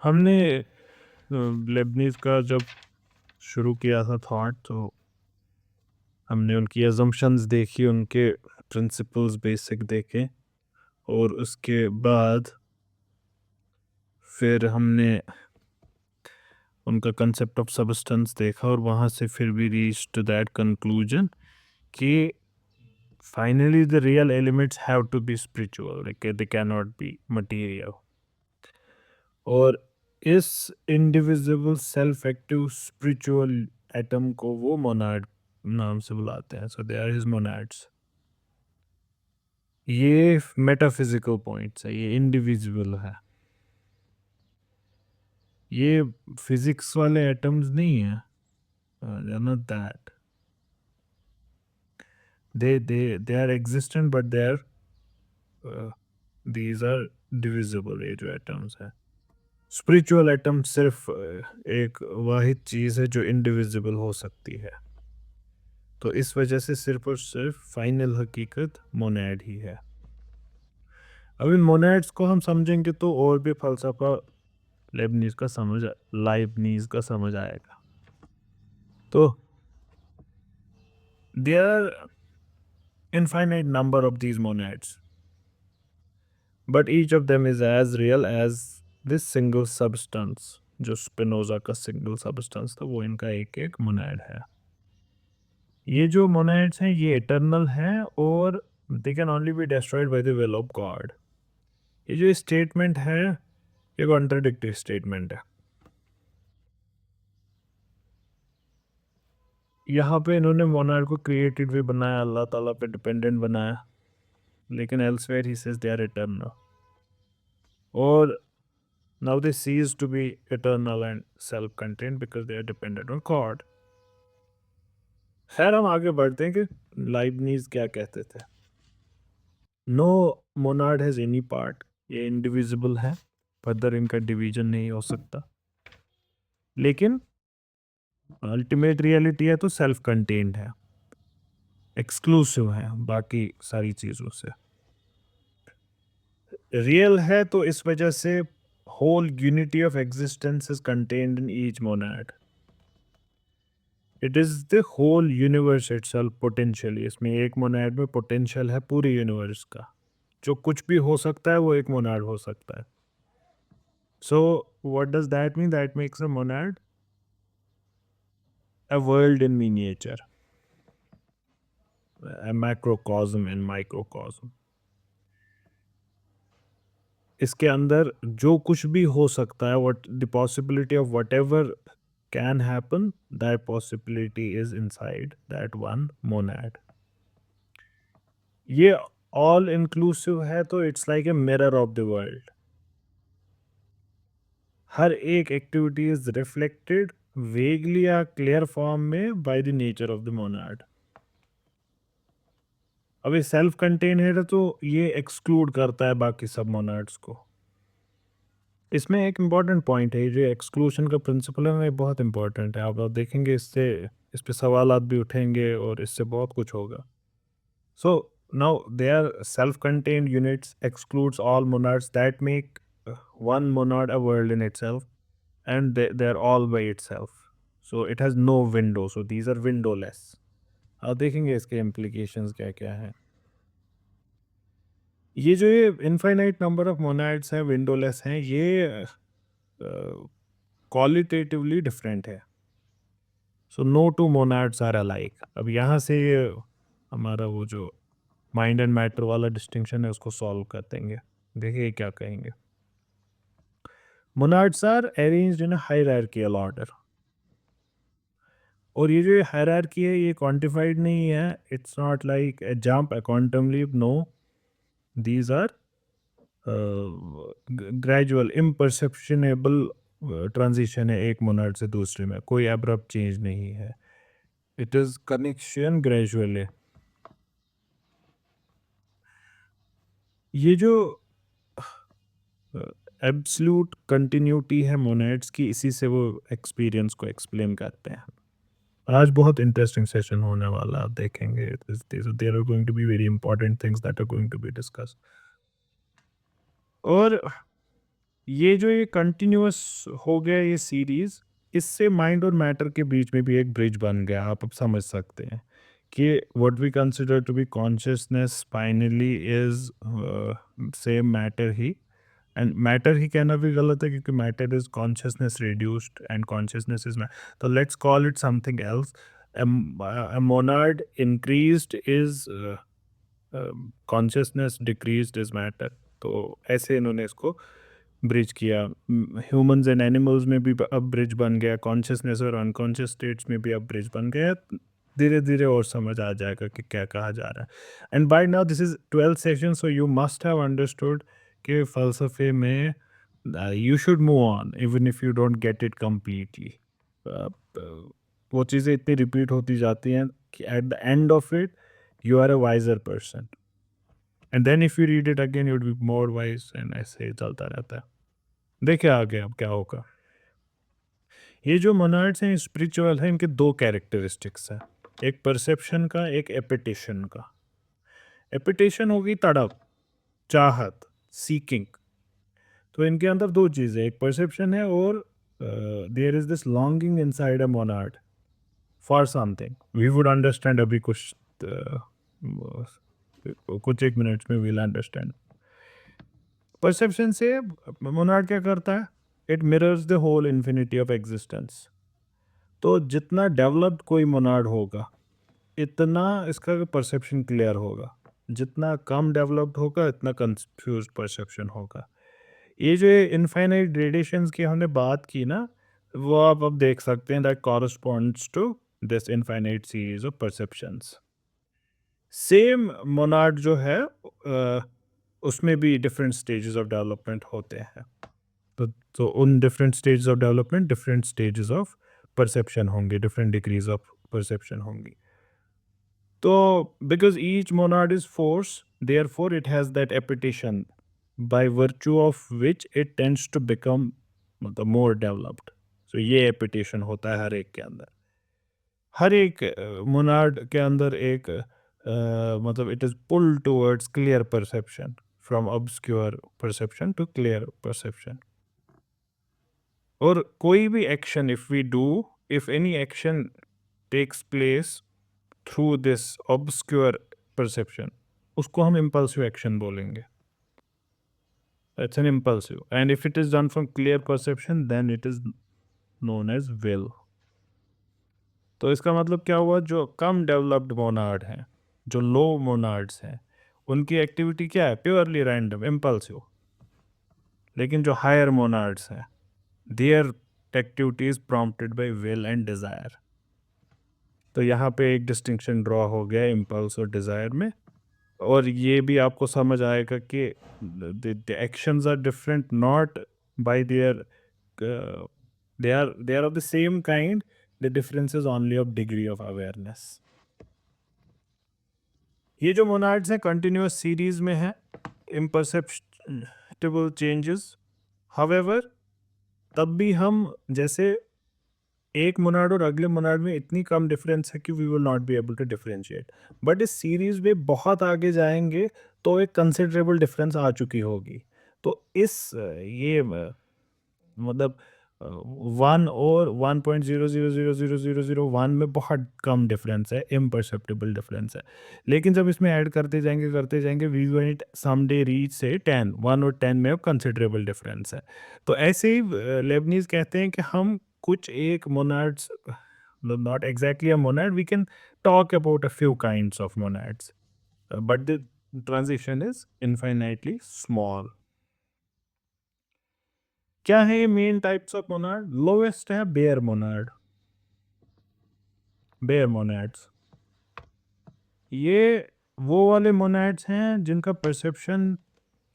हमने लेबनीज़ का जब शुरू किया था थॉट, तो हमने उनकी असम्पशंस देखी, उनके प्रिंसिपल्स बेसिक देखे, और उसके बाद फिर हमने उनका कंसेप्ट ऑफ सब्सटेंस देखा, और वहाँ से फिर भी रीच टू दैट कंक्लूजन कि finally the real elements have to be spiritual, they can not be material. और इस indivisible self active spiritual atom को वो मोनाड नाम से बुलाते हैं, सो दे आर हिज मोनाड्स। ये मेटाफिजिकल पॉइंट्स है, ये इंडिविजिबल है, ये फिजिक्स वाले एटम्स नहीं है, not that, they are existent but they are these are divisible, ये जो एटम्स है। स्पिरिचुअल एटम सिर्फ एक वाहिद चीज़ है जो इंडिविजिबल हो सकती है, तो इस वजह से सिर्फ और सिर्फ फाइनल हकीकत मोनैड ही है। अब इन मोनैड्स को हम समझेंगे तो और भी फलसफा लाइबनीज का समझ आएगा। तो there are infinite number of these monads, but each of them is as real as this single substance. जो स्पिनोजा का सिंगल सब्सटेंस था, वो इनका एक एक मोनैड है। ये जो मोनैड्स हैं ये इटर्नल हैं, और they can only be destroyed by the will of God. ये जो स्टेटमेंट है ये कॉन्ट्राडिक्टरी स्टेटमेंट है। यहाँ पे इन्होंने मोनार्ड को क्रिएटेड भी बनाया, अल्लाह ताला पे डिपेंडेंट बनाया, लेकिन elsewhere he says they are eternal, और now they cease to be eternal and self contained because they are dependent on God. खैर, हम आगे बढ़ते हैं कि लाइबनीज क्या कहते थे। No monad has any part, ये इंडिविजिबल है, फर्दर इनका डिवीजन नहीं हो सकता, लेकिन अल्टीमेट रियलिटी है तो सेल्फ कंटेन्ड है, एक्सक्लूसिव है बाकी सारी चीज़ों से। रियल है तो इस वजह से whole unity of existence is contained in each monad. It is the whole universe itself potentially. इसमें एक मोनाड में पोटेंशियल है पूरी यूनिवर्स का, जो कुछ भी हो सकता है वो एक मोनाड हो सकता है। So what does that mean? That makes a Monod a world in miniature, a macrocosm in microcosm। इसके अंदर जो कुछ भी हो सकता है, what the possibility of whatever can happen, that possibility is inside that one monad। ये all inclusive है, तो it's like a mirror of the world। हर एक एक्टिविटी इज रिफ्लेक्टेड वेगली या क्लियर फॉर्म में by the nature of the monad। अब ये self contain है तो ये एक्सक्लूड करता है बाकी सब मोनाड्स को। इसमें एक इम्पॉर्टेंट पॉइंट है, जो एक्सक्लूशन का प्रिंसिपल है ना, ये बहुत इंपॉर्टेंट है। आप देखेंगे इससे इस पे सवालात भी उठेंगे और इससे बहुत कुछ होगा। So now they are self contained units excludes all monads that make one monad a world in itself, and they are all by itself. So it has no window, so these are windowless. आप देखेंगे इसके implications क्या क्या हैं। ये जो ये infinite number of मोनाड्स हैं, विंडोलेस हैं, ये क्वालिटेटिवली डिफरेंट है। So no two monads are alike. अब यहाँ से ये हमारा वो जो माइंड एंड मैटर वाला डिस्टिंक्शन है उसको सॉल्व कर देंगे। देखिए क्या कहेंगे। Monads are arranged in a hierarchical order, और ये जो हायरार्की है ये क्वांटिफाइड नहीं है। It's not like a jump, a quantum leap, no, these are gradual imperceptible transition है एक मोनाड से दूसरे में, कोई एब्रप्ट चेंज नहीं है। It is connection gradually. ये जो एब्सोल्यूट कंटिन्यूटी है मोनेड्स की, इसी से वो एक्सपीरियंस को एक्सप्लेन करते हैं। आज बहुत इंटरेस्टिंग सेशन होने वाला, आप देखेंगे। There are going to be very important things that are going to be discuss. और ये जो ये कंटिन्यूअस हो गया ये सीरीज़, इससे माइंड और मैटर के बीच में भी एक ब्रिज बन गया, आप अब समझ सकते हैं कि what we consider to be consciousness finally is same matter ही। एंड मैटर ही कहना भी गलत है क्योंकि matter is consciousness reduced and consciousness is तो let's call it something else. A monad increased is consciousness, decreased is matter. तो ऐसे इन्होंने इसको ब्रिज किया। ह्यूमंस एंड एनिमल्स में भी अब ब्रिज बन गया, कॉन्शियसनेस और अनकॉन्शियस स्टेट्स में भी अब ब्रिज बन गया। धीरे धीरे और समझ आ जाएगा कि क्या कहा जा रहा है। And by now this is 12th session, so you must have understood कि फ़लसफ़े में you should move on even if you don't get it completely. वो चीज़ें इतनी रिपीट होती जाती हैं कि at the end of it you are a wiser person, and then if you read it again you would be more wise, and ऐसे ही चलता रहता है। देखिए आगे अब क्या होगा। ये जो मोनाड्स हैं स्पिरिचुअल है, इनके दो कैरेक्टरिस्टिक्स हैं, एक परसेप्शन का, एक एपिटेशन का। एपिटेशन होगी तड़प, चाहत, सीकिंग। तो इनके अंदर दो चीज़ें, एक परसेप्शन है और there is this longing inside a monad for something. We would understand अभी कुछ एक मिनट्स में वील अंडरस्टैंड। परसेप्शन से मोनाड क्या करता है, it mirrors the whole infinity of existence. तो जितना डेवलप्ड कोई मोनाड होगा इतना इसका परसेप्शन क्लियर होगा, जितना कम डेवलप्ड होगा इतना कंफ्यूज परसेप्शन होगा। ये जो इनफाइनाइट ग्रेडेशंस की हमने बात की ना, वो आप अब देख सकते हैं that corresponds to this infinite series of perceptions. Same monad जो है उसमें भी डिफरेंट स्टेजेस ऑफ डेवलपमेंट होते हैं। तो उन different stages of development different stages of perception होंगे, डिफरेंट डिग्रीज ऑफ परसेप्शन होंगी। तो because each monad is force, therefore it has that appetition by virtue of which it tends to become मतलब more developed। so ये एपिटेशन होता है हर एक के अंदर। हर एक मोनाड के अंदर एक मतलब it is pull towards clear perception, from obscure perception to clear perception. और कोई भी action if we do, if any action takes place through this obscure perception, उसको हम इम्पल्सिव एक्शन बोलेंगे। It's an impulsive, and if it is done from clear perception then it is known as will। तो इसका मतलब क्या हुआ, जो कम developed Monod हैं, जो लो मोनाड्स हैं, उनकी एक्टिविटी क्या है, प्योरली रैंडम इम्पल्सिव। लेकिन जो हायर मोनाड्स हैं, their activity is prompted by will and desire. तो यहाँ पे एक डिस्टिंक्शन ड्रॉ हो गया इम्पल्स और डिज़ायर में। और ये भी आपको समझ आएगा कि the actions are different not by their they are of the same kind, the difference is only of degree of awareness। ये जो मोनाड्स हैं कंटिन्यूअस सीरीज में है, imperceptible changes, however तब भी हम जैसे एक मोनाड और अगले मोनाड में इतनी कम डिफरेंस है कि we will not be able to differentiate, but इस सीरीज में बहुत आगे जाएंगे तो एक कंसिडरेबल डिफरेंस आ चुकी होगी। तो इस ये मतलब 1 और 1.00000001 में बहुत कम डिफरेंस है, इम्परसेप्टिबल डिफरेंस है। लेकिन जब इसमें ऐड करते जाएंगे वी विल समडे रीच से 10, 1 और 10 में कंसिडरेबल डिफरेंस है। तो ऐसे ही लेबनीज कहते हैं कि हम कुछ एक मोनाड्स, not exactly a monad, we can talk about a few kinds of monads, but the transition is infinitely small। क्या है ये main types of Monod? Lowest है बेयर मोनाड, बेयर मोनाड्स। ये वो वाले मोनाड्स हैं जिनका परसेप्शन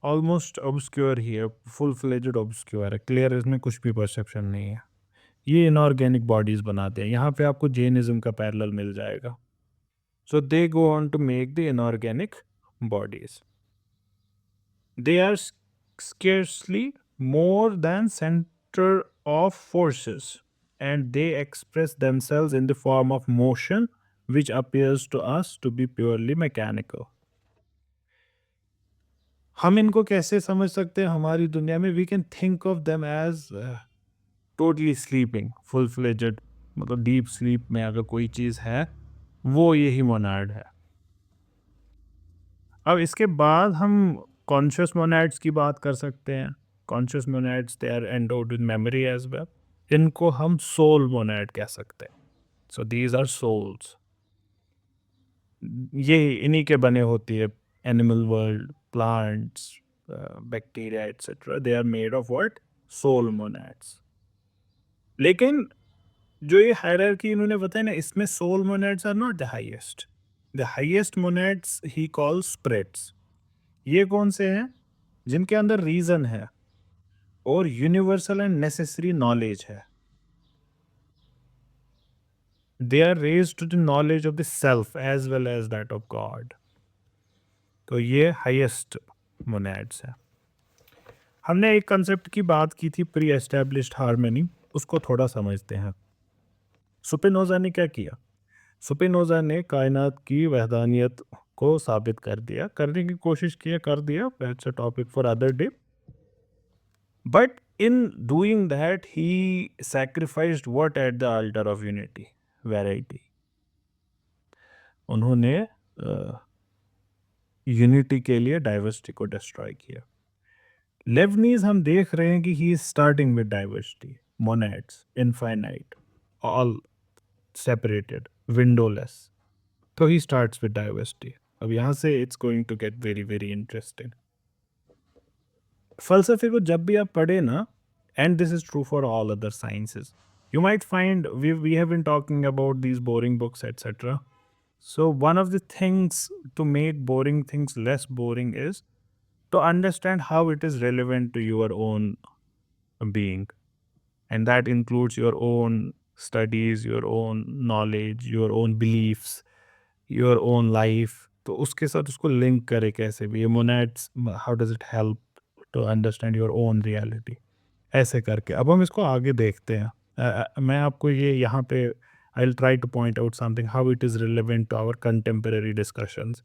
ऑलमोस्ट ऑब्सक्योर ही है, फुल फ्लेजेड ऑब्सक्योर है, क्लियर इसमें कुछ भी परसेप्शन नहीं है। ये इनऑर्गेनिक बॉडीज बनाते हैं। यहाँ पे आपको जैनिज्म का पैरेलल मिल जाएगा। So they go on to make the inorganic bodies। They are scarcely more than center of forces, and they express themselves in the form of motion, which appears to us to be purely mechanical। हम इनको कैसे समझ सकते हैं हमारी दुनिया में? We can think of them as totally sleeping, full fledged, मतलब डीप स्लीप में अगर कोई चीज़ है, वो यही मोनाड है। अब इसके बाद हम कॉन्शियस मोनाड्स की बात कर सकते हैं। Conscious monads they are endowed with memory as well. इनको हम सोल मोनाड कह सकते हैं। So these are souls. ये इन्हीं के बने होती है। Animal world, plants, bacteria etcetera, they are made of what? Soul monads. लेकिन जो ये हायरार्की इन्होंने बताया ना, इसमें soul monads are not the highest. The highest monads he calls spirits. ये कौन से हैं? जिनके अंदर रीजन है और यूनिवर्सल एंड नेसेसरी नॉलेज है। They are raised to the knowledge of the self as well as that of God. तो ये हाईएस्ट मोनाड्स है। हमने एक कंसेप्ट की बात की थी, प्री एस्टेब्लिश्ड हार्मनी। उसको थोड़ा समझते हैं। सुपिनोजा ने क्या किया? सुपिनोजा ने कायनात की वहदानियत को साबित कर दिया, करने की कोशिश की, कर दिया। That's a topic for other day. But in doing that he sacrificed what at the alter of unity? Variety. उन्होंने यूनिटी के लिए डाइवर्सिटी को डिस्ट्रॉय किया। लेबनीज हम देख रहे हैं कि he is starting with diversity, monads, infinite, all separated, windowless. तो ही स्टार्ट्स विद डाइवर्सिटी। अब यहाँ से it's going to get very very interesting. फलसफे को जब भी आप पढ़े ना, and this is true for all other sciences, you might find we have been talking about these boring books, etc. So one of the things to make boring things less boring is to understand how it is relevant to your own being, and that includes your own studies, your own knowledge, your own beliefs, your own life. तो उसके साथ उसको link करे कैसे भी, ये monads, how does it help to understand your own reality, ऐसे करके। अब हम इसको आगे देखते हैं। मैं आपको ये यहाँ पे I will try to point out something how it is relevant to our contemporary discussions.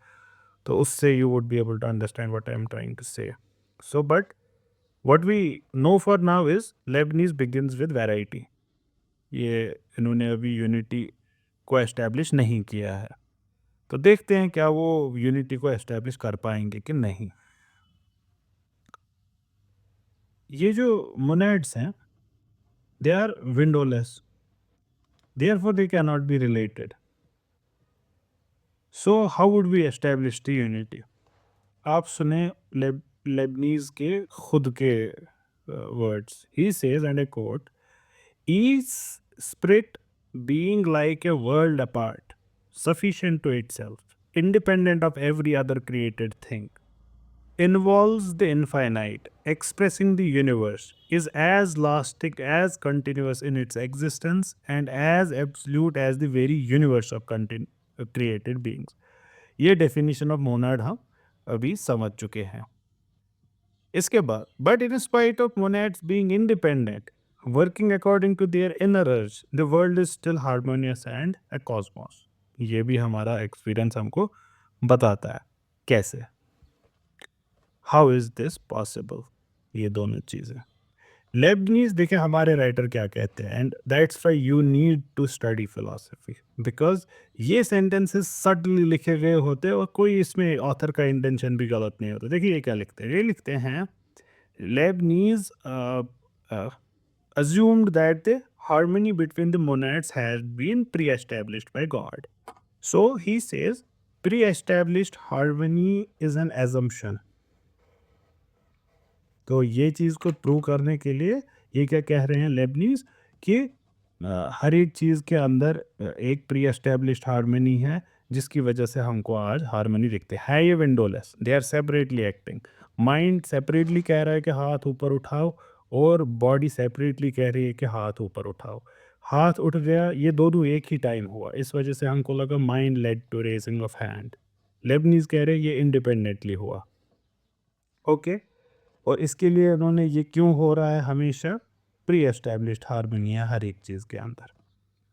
तो उससे you would be able to understand what I am trying to say. So but what we know for now is Leibniz begins with variety. ये इन्होंने अभी unity को establish नहीं किया है। तो देखते हैं क्या वो यूनिटी को एस्टैब्लिश कर पाएंगे कि नहीं। ये जो मोनेड्स हैं, they are windowless, therefore they cannot be related. So how would we establish the unity? आप सुने लेबनीज के खुद के words. He says, and I coat, each spirit being like a world apart, sufficient to itself, independent of every other created thing, involves the infinite, expressing the universe, is as lasting, as continuous in its existence, and as absolute as the very universe of created beings. ये definition of monad हम अभी समझ चुके हैं। इसके बाद, but in spite of monads being independent, working according to their inner urge, the world is still harmonious and a cosmos. ये भी हमारा एक्सपीरियंस हमको बताता है। कैसे? How is this possible? ये दोनों चीज़ें लेबनीज, देखिए हमारे राइटर क्या कहते हैं, and that's why you need to study philosophy, because ये सेंटेंसेस सडनली लिखे गए होते हैं और कोई इसमें ऑथर का इंटेंशन भी गलत नहीं होता। देखिए ये क्या लिखते हैं, ये लिखते हैं Lebanese assumed that the harmony between the monads had been pre-established by God. So he says pre-established harmony is an assumption. तो ये चीज़ को प्रूव करने के लिए ये क्या कह रहे हैं लेबनीज कि हर एक चीज़ के अंदर एक प्री एस्टेब्लिश्ड हार्मनी है, जिसकी वजह से हमको आज हार्मनी दिखते हैं। ये windowless, they are separately acting. Mind separately कह रहा है कि हाथ ऊपर उठाओ, और बॉडी सेपरेटली कह रही है कि हाथ ऊपर उठाओ। हाथ उठ गया, ये दोनों एक ही टाइम हुआ, इस वजह से हमको लगा mind led to raising of hand. Leibniz कह रहे हैं ये इंडिपेंडेंटली हुआ। ओके और इसके लिए उन्होंने ये क्यों हो रहा है हमेशा? प्री एस्टेब्लिश्ड हार्मनी है हर एक चीज़ के अंदर।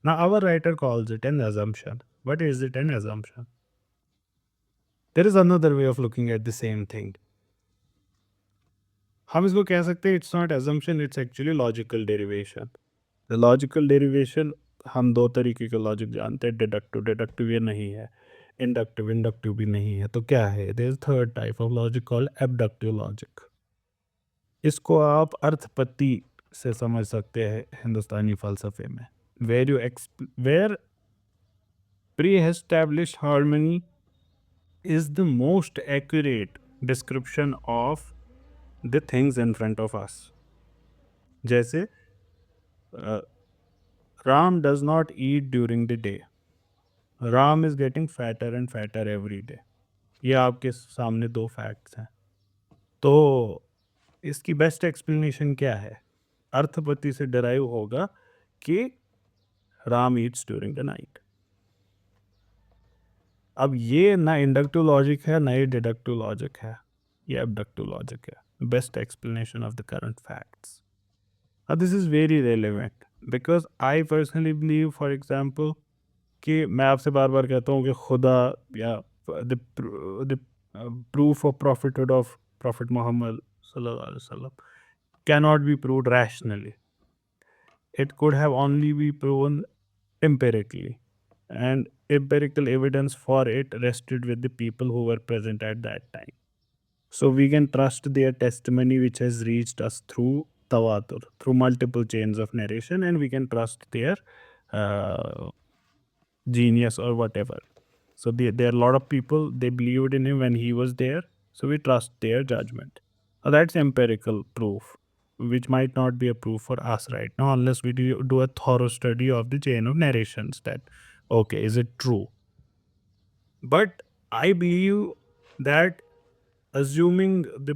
ना our writer calls it an assumption. What is it an assumption? There is another way of looking at the same thing. हम इसको कह सकते हैं it's not assumption, it's actually logical derivation. Logical derivation हम दो तरीके के लॉजिक जानते हैं, डिडक्टिव डिडक्टिव ये नहीं है, इंडक्टिव इंडक्टिव भी नहीं है, तो क्या है, there is third type of logic called abductive logic. इसको आप अर्थपत्ति से समझ सकते हैं हिंदुस्तानी फलसफे में, where pre establish harmony is the most accurate description of the things in front of us। जैसे Ram does not eat during the day, Ram is getting fatter and fatter every day। ये आपके सामने दो facts हैं। तो इसकी best explanation क्या है, अर्थपति से डराइव होगा कि Ram Yeats during the night. अब ये ना इंडक्टिव लॉजिक है ना ये डिडक्टिव लॉजिक है, ये एबडक्टिव लॉजिक है, best explanation of the current facts. This is very relevant because I personally believe, for example, कि मैं आपसे बार बार कहता हूँ कि खुदा या the proof of prophethood of prophet Muhammad सल्लल्लाहु अलैहि वसल्लम cannot be proved rationally. It could have only be proven empirically, and empirical evidence for it rested with the people who were present at that time. So we can trust their testimony, which has reached us through tawatur, through multiple chains of narration, and we can trust their uh, genius or whatever. So there are a lot of people, they believed in him when he was there, so we trust their judgment. That's empirical proof, which might not be a proof for us right now unless we do a thorough study of the chain of narrations that, okay, is it true? But I believe that assuming the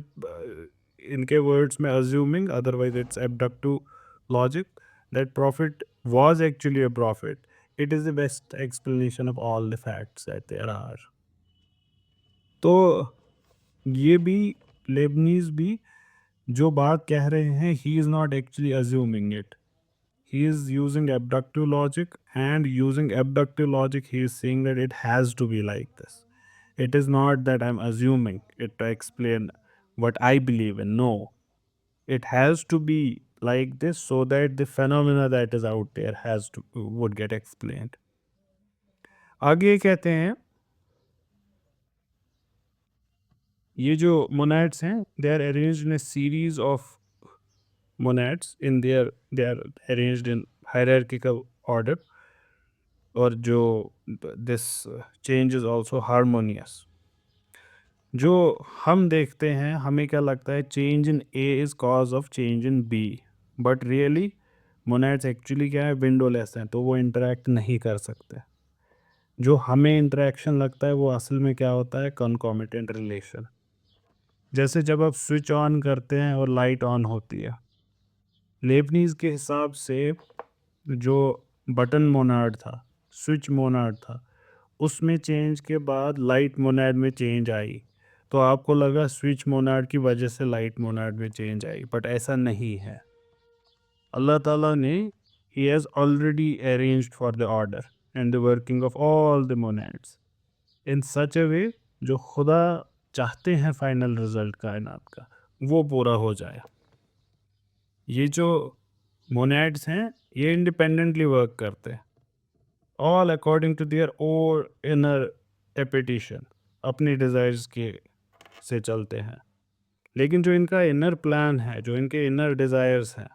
इनके words में assuming, otherwise it's abductive logic, that prophet was actually a prophet, it is the best explanation of all the facts that there are. तो ये भी Lebanese भी जो बात कह रहे हैं, he is not actually assuming it, he is using abductive logic, and using abductive logic he is saying that it has to be like this. It is not that I'm assuming it to explain what I believe in. No, it has to be like this so that the phenomena that is out there would get explained. आगे कहते हैं ये जो monads हैं, they are arranged in a series of monads in they are arranged in hierarchical order, और जो this change is also harmonious। जो हम देखते हैं, हमें क्या लगता है, change in A is cause of change in B, but really monads actually क्या है, विंडोलेस हैं, तो वो इंटरेक्ट नहीं कर सकते। जो हमें इंटरेक्शन लगता है वो असल में क्या होता है, कॉन्कॉमिटेंट रिलेशन। जैसे जब आप स्विच ऑन करते हैं और लाइट ऑन होती है, लेबनीज के हिसाब से जो बटन मोनाड था, स्विच मोनाड था, उसमें चेंज के बाद लाइट मोनाड में चेंज आई, तो आपको लगा स्विच मोनाड की वजह से लाइट मोनाड में चेंज आई, बट ऐसा नहीं है। अल्लाह ताला ने ही has already arranged for the order and the working of all the monads in such a way, जो खुदा चाहते हैं फाइनल रिजल्ट कायनात का वो पूरा हो जाए। ये जो मोनाड्स हैं ये इंडिपेंडेंटली वर्क करते हैं, all according to their own inner appetition, अपनी डिज़ायर्स के से चलते हैं। लेकिन जो इनका इनर प्लान है, जो इनके इनर डिज़ायर्स हैं,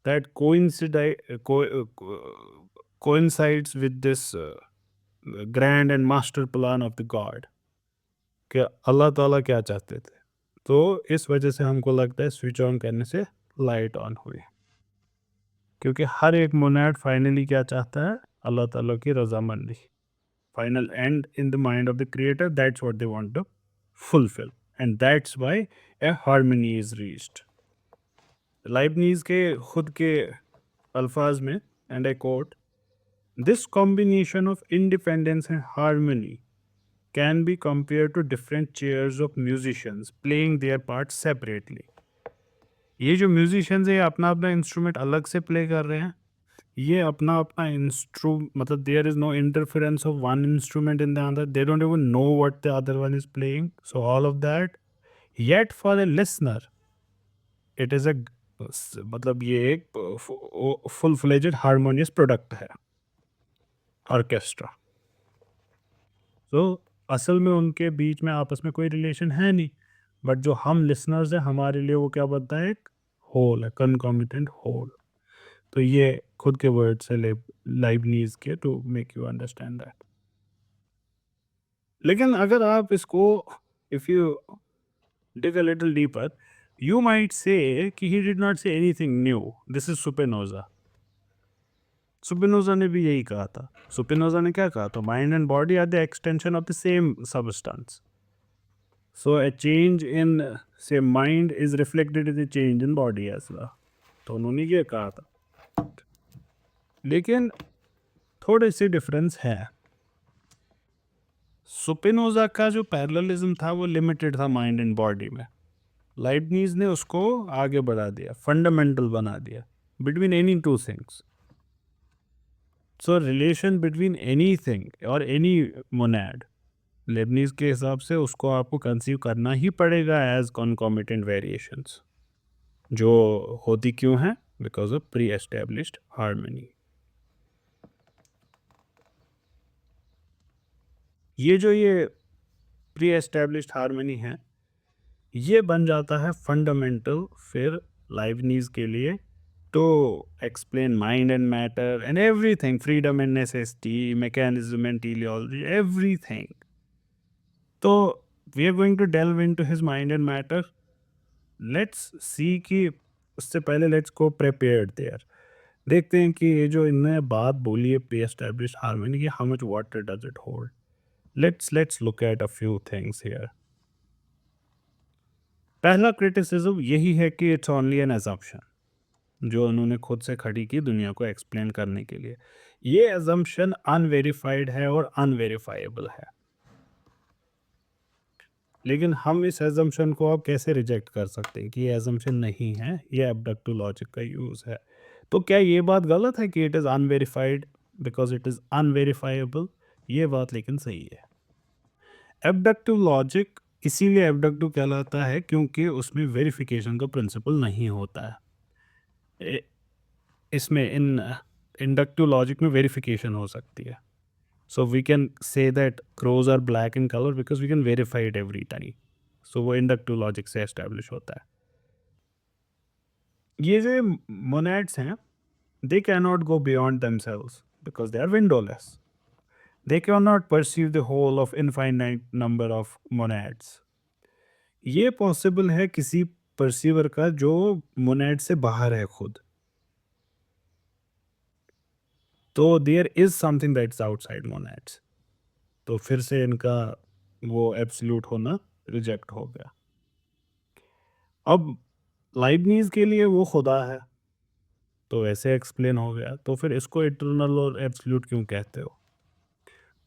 that coincides with this grand and master plan of the God, कि अल्लाह ताला क्या चाहते थे। तो इस वजह से हमको लगता है स्विच ऑन करने से लाइट ऑन हुई, क्योंकि हर एक मोनाड फाइनली क्या चाहता है, अल्लाह ताला की रजामंदी, final and in the mind of the creator, that's what they want to fulfil, and that's why a harmony is reached. Leibniz के खुद के अल्फाज में, and I quote, this combination of independence and harmony can be compared to different chairs of musicians playing their parts separately। ये जो musicians है अपना अपना इंस्ट्रूमेंट अलग से प्ले कर रहे हैं, ये अपना अपना मतलब there is no interference of one instrument in the other, they don't even know what the other one is playing, so all of that, yet for a listener it is a मतलब ये एक full fledged harmonious product है orchestra. तो असल में उनके बीच में आपस में कोई रिलेशन है नहीं, बट जो हम लिसनर्स हैं हमारे लिए वो क्या बनता है, एक होल है, कनकॉमिटेंट होल। तो ये खुद के वर्ड से लाइबनीज के, to make you understand that. लेकिन अगर आप इसको, if you dig a little deeper, you might say कि he did not say anything new. This is Spinoza. Spinoza ने भी यही कहा था। Spinoza ने क्या कहा था? Mind and body are the extension of the same substance. So a change in say mind is reflected in the change in body as well. तो उन्होंने ये कहा था। लेकिन थोड़े से डिफरेंस है। Spinoza का जो पैरेललिज्म था वो लिमिटेड था माइंड एंड बॉडी में। लाइबनीज ने उसको आगे बढ़ा दिया, फंडामेंटल बना दिया, बिटवीन एनी टू थिंग्स। सो रिलेशन बिटवीन एनीथिंग और एनी मोनैड, लेबनीज के हिसाब से उसको आपको कंसीव करना ही पड़ेगा एज कॉन्कॉमिटेंट वेरिएशंस, जो होती क्यों हैं? Because of pre established harmony. ये प्री एस्टेब्लिश्ड हार्मनी है, ये बन जाता है फंडामेंटल फिर लाइबनीज के लिए to explain mind and matter and everything, freedom and necessity, mechanism and teleology, everything. So we are going to delve into his mind and matter. Let's see कि उससे पहले let's go prepared there. देखते हैं कि ये जो इनने बात बोली है pre-established harmony की, how much water does it hold? Let's look at a few things here. पहला क्रिटिसिज्म यही है कि it's only an assumption, जो उन्होंने खुद से खड़ी की दुनिया को एक्सप्लेन करने के लिए। ये अजम्पशन अनवेरिफाइड है और अनवेरीफाइबल है। लेकिन हम इस एजम्पशन को अब कैसे रिजेक्ट कर सकते हैं कि ये एजम्पशन नहीं है, ये एब्डक्टिव लॉजिक का यूज़ है। तो क्या ये बात गलत है कि it is unverified because it is unverifiable? ये बात लेकिन सही है। एब्डक्टिव लॉजिक इसीलिए एब्डक्टिव कहलाता है क्योंकि उसमें वेरिफिकेशन का प्रिंसिपल नहीं होता है। इसमें इंडक्टिव लॉजिक में वेरिफिकेशन हो सकती है। So we can say that crows are black in colour because we can verify it every time. So वो इंडक्टिव लॉजिक से एस्टेब्लिश होता है। ये जो मोनेड्स हैं, they can not go beyond themselves because they are windowless. They can not perceive the whole of infinite number of monads. ये possible है किसी परसीवर का जो मोनेड से बाहर है खुद। तो there is something that's outside monads. तो फिर से इनका वो एब्सोल्यूट होना रिजेक्ट हो गया। अब लाइबनीज के लिए वो खुदा है, तो ऐसे एक्सप्लेन हो गया। तो फिर इसको इटर्नल और एब्सोल्यूट क्यों कहते हो?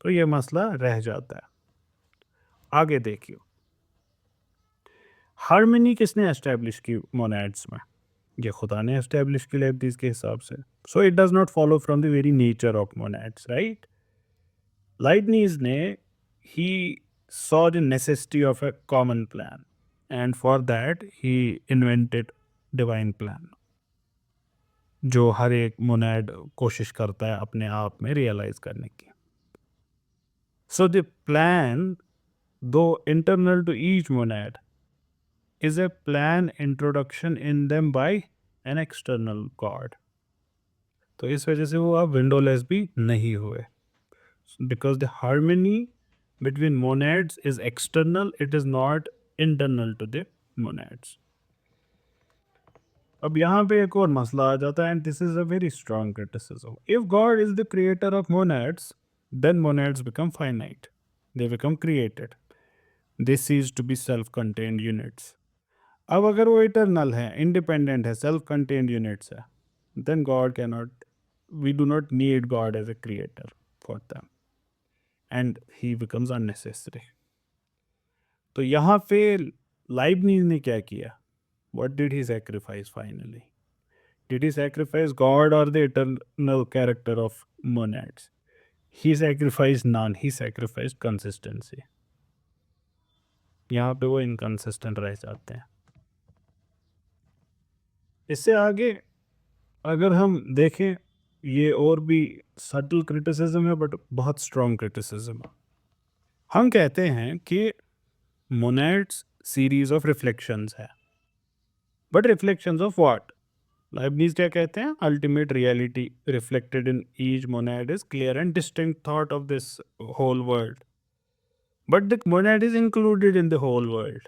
तो ये मसला रह जाता है। आगे देखिए, हार्मनी किसने एस्टेब्लिश की मोनेड्स में? ये खुदा ने एस्टेब्लिश की लाइबनीज के हिसाब से। So it does not follow from the very nature of monads, right? Leibniz ने he saw the necessity of a common plan, and for that he invented divine plan, जो हर एक मोनेड कोशिश करता है अपने आप में रियलाइज करने की। So the plan, though internal to each monad, is a plan introduction in them by an external god. तो इस वजह से वो अब विंडोलेस भी नहीं हुए, because the harmony between monads is external, it is not internal to the monads. अब यहाँ पे एक और मसला आ जाता है, and this is a very strong criticism. If God is the creator of monads, then monads become finite. They become created. They cease to be self-contained units. अब अगर वो इटर्नल है, इंडिपेंडेंट है, सेल्फ कंटेन्ड यूनिट्स है, then God cannot, we do not need God as a creator for them. And he becomes unnecessary. तो यहाँ पे Leibniz ने क्या किया? What did he sacrifice finally? Did he sacrifice God or the eternal character of monads? He sacrificed none. He sacrificed consistency. यहाँ पे वो inconsistent रह जाते हैं। इससे आगे अगर हम देखें, ये और भी सटल क्रिटिसिज्म है बट बहुत स्ट्रॉन्ग क्रिटिसिज्म है। हम कहते हैं कि मोनेड्स सीरीज ऑफ रिफ्लेक्शंस है, but reflections of what? Leibniz क्या कहते हैं? Ultimate reality reflected in each monad is clear and distinct thought of this whole world, but the monad is included in the whole world.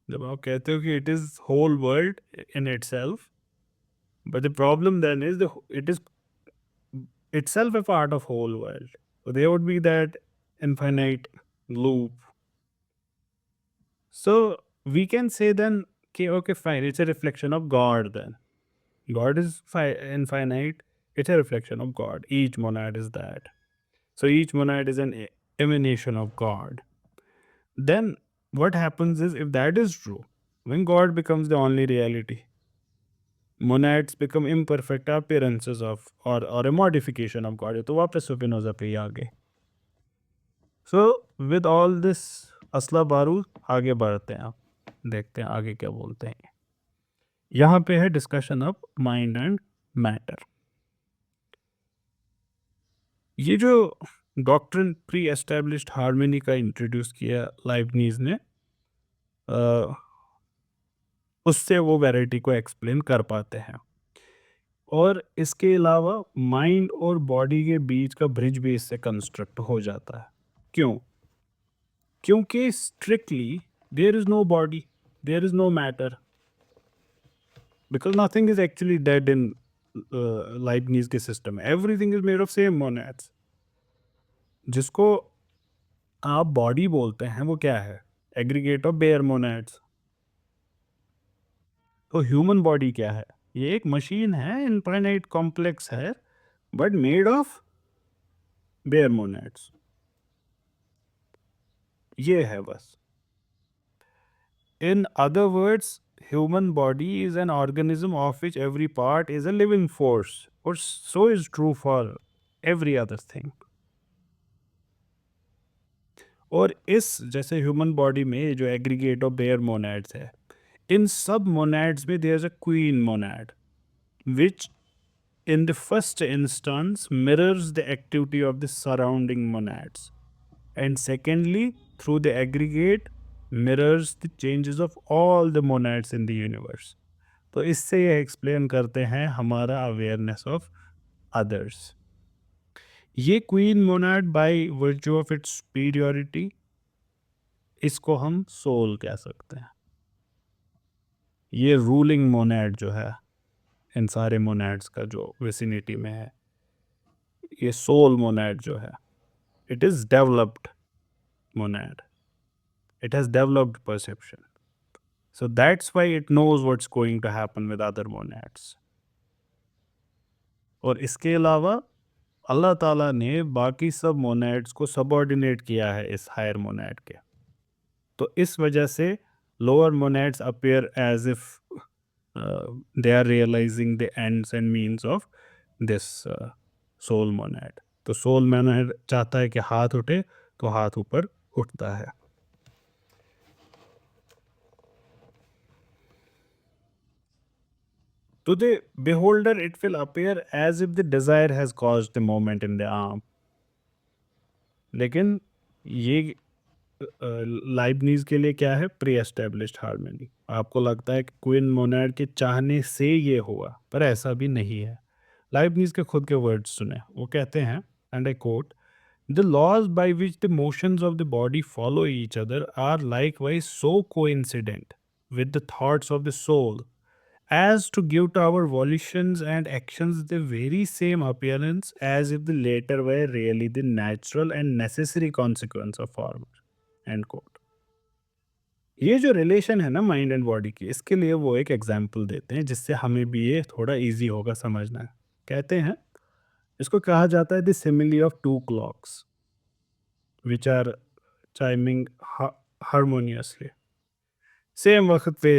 जब आप कहते हो कि it is whole world in itself, but the problem then is it is itself a part of whole world. So there would be that infinite loop. So we can say then, okay, fine, it's a reflection of God then. God is infinite, it's a reflection of God. Each monad is that. So each monad is an emanation of God. Then what happens is, if that is true, when God becomes the only reality, monads become imperfect appearances of or a modification of God. तो वापस Spinoza पे ही आ गए। So with all this असला बारूद आगे बढ़ते हैं, आप देखते हैं आगे क्या बोलते हैं। यहाँ पे है discussion of mind and matter. ये जो डॉक्ट्रिन प्री एस्टेब्लिश्ड हार्मनी का इंट्रोड्यूस किया लाइबनीज ने, उससे वो वैरायटी को एक्सप्लेन कर पाते हैं। और इसके अलावा माइंड और बॉडी के बीच का ब्रिज भी इससे कंस्ट्रक्ट हो जाता है। क्यों? क्योंकि strictly there is no body, there is no matter, because nothing is actually dead in Leibniz के सिस्टम में। Everything is made of same monads. जिसको आप बॉडी बोलते हैं वो क्या है? Aggregate of bare monads. तो ह्यूमन बॉडी क्या है? ये एक मशीन है, इनफाइनाइट कॉम्प्लेक्स है, but made of bare monads. ये है बस। In other words, human body is an organism of which every part is a living force, or so is true for every other thing. और इस जैसे human body में जो aggregate of bear मोनाड्स है, इन सब मोनाड्स में there is a queen monad which in the first instance mirrors the activity of the surrounding monads, and secondly through the aggregate mirrors the changes of all the monads in the universe. तो इससे ये explain करते हैं हमारा awareness of others. ये queen Monod by virtue of its superiority, इसको हम soul कह सकते हैं। ये रूलिंग मोनाड जो है इन सारे मोनाड्स का जो विसिनिटी में है, ये सोल मोनाड जो है, it is developed monad, it has developed perception, so that's why it knows what's going to happen with other monads. और इसके अलावा अल्लाह ताला ने बाकी सब मोनाड्स को सबऑर्डिनेट किया है इस हायर मोनाड के। तो इस वजह से lower monads appear as if they are realising the ends and means of this soul monad. तो सोल मोनाड चाहता है कि हाथ उठे तो हाथ ऊपर उठता है। To the beholder, it will appear as if the desire has caused the movement in the arm. लेकिन ये लाइबनीज के लिए क्या है? Pre established harmony. आपको लगता है कि क्वीन मोनाड के चाहने से ये हुआ, पर ऐसा भी नहीं है। लाइबनीज के खुद के वर्ड्स सुने, वो कहते हैं, and I quote, the laws by which the motions of the body follow each other are likewise so coincident with the thoughts of the soul as to give to our volitions and actions the very same appearance as if the latter were really the natural and necessary consequence of former. End quote. ये जो relation है ना mind and body की, इसके लिए वो एक example देते हैं जिससे हमें भी ये थोड़ा इजी होगा समझना। कहते हैं इसको कहा जाता है the simile of two clocks which are chiming harmoniously. Same वक्त पे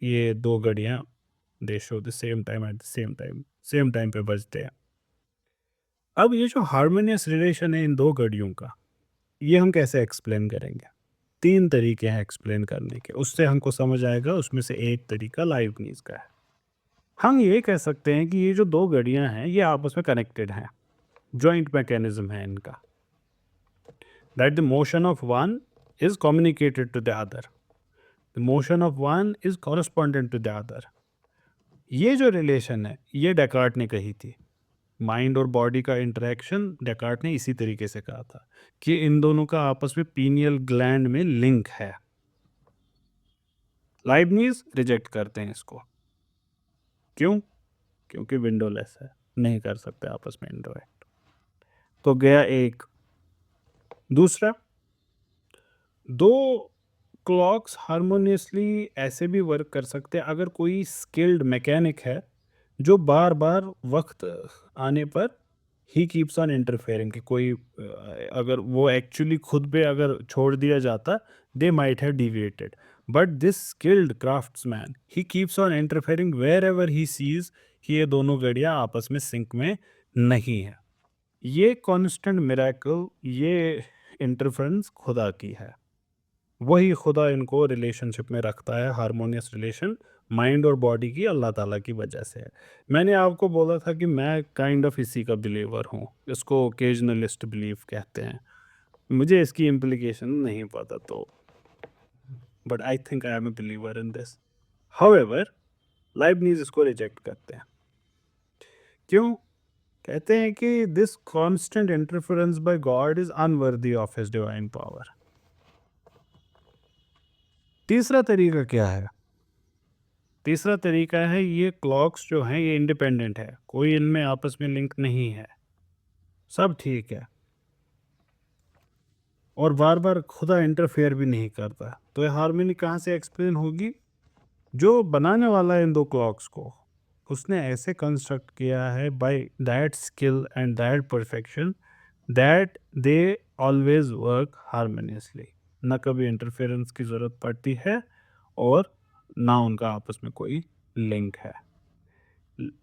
ये दो घड़ियाँ, they show the same time at the same time पे बजते हैं। अब ये जो हार्मोनियस रिलेशन है इन दो घड़ियों का, ये हम कैसे एक्सप्लेन करेंगे? 3 तरीके हैं एक्सप्लेन करने के, उससे हमको समझ आएगा। उसमें से एक तरीका लाइबनीज का है। हम ये कह सकते हैं कि ये जो दो घड़ियां हैं ये आपस में कनेक्टेड हैं, जॉइंट मैकेनिज्म है इनका, that the motion of one is communicated to the other, the motion of one is correspondent to the other. ये जो रिलेशन है ये डेकार्ट ने कही थी, माइंड और बॉडी का इंटरेक्शन डेकार्ट ने इसी तरीके से कहा था कि इन दोनों का आपस में पीनियल ग्लैंड में लिंक है। लाइबनीज रिजेक्ट करते हैं इसको। क्यों? क्योंकि विंडोलेस है, नहीं कर सकते आपस में इंटरेक्ट। तो गया एक। दूसरा, दो क्लॉक्स हारमोनियसली ऐसे भी वर्क कर सकते हैं अगर कोई स्किल्ड मैकेनिक है जो बार बार वक्त आने पर ही कीप्स ऑन इंटरफेयरिंग, कि कोई अगर वो एक्चुअली खुद पे अगर छोड़ दिया जाता they might have deviated, but this skilled craftsman he keeps on interfering wherever he sees कि ये दोनों घड़ियां आपस में सिंक में नहीं है। ये कांस्टेंट मिरेकल, ये इंटरफेरेंस खुदा की है, वही खुदा इनको रिलेशनशिप में रखता है, हारमोनियस रिलेशन माइंड और बॉडी की अल्लाह ताला की वजह से है। मैंने आपको बोला था कि मैं काइंड ऑफ इसी का बिलीवर हूँ, इसको ओकेजनलिस्ट बिलीव कहते हैं, मुझे इसकी इम्प्लीकेशन नहीं पता तो, but I think I am a believer in this. However Leibniz इसको रिजेक्ट करते हैं। क्यों? कहते हैं कि this constant interference by God is unworthy of his divine power. तीसरा तरीका क्या है? तीसरा तरीका है ये क्लॉक्स जो हैं ये इंडिपेंडेंट है, कोई इनमें आपस में लिंक नहीं है, सब ठीक है, और बार बार खुदा इंटरफेयर भी नहीं करता। तो ये हार्मनी कहाँ से एक्सप्लेन होगी? जो बनाने वाला है इन दो क्लॉक्स को, उसने ऐसे कंस्ट्रक्ट किया है by that skill and that perfection that they always work harmoniously, ना कभी इंटरफेरेंस की ज़रूरत पड़ती है और ना उनका आपस में कोई लिंक है।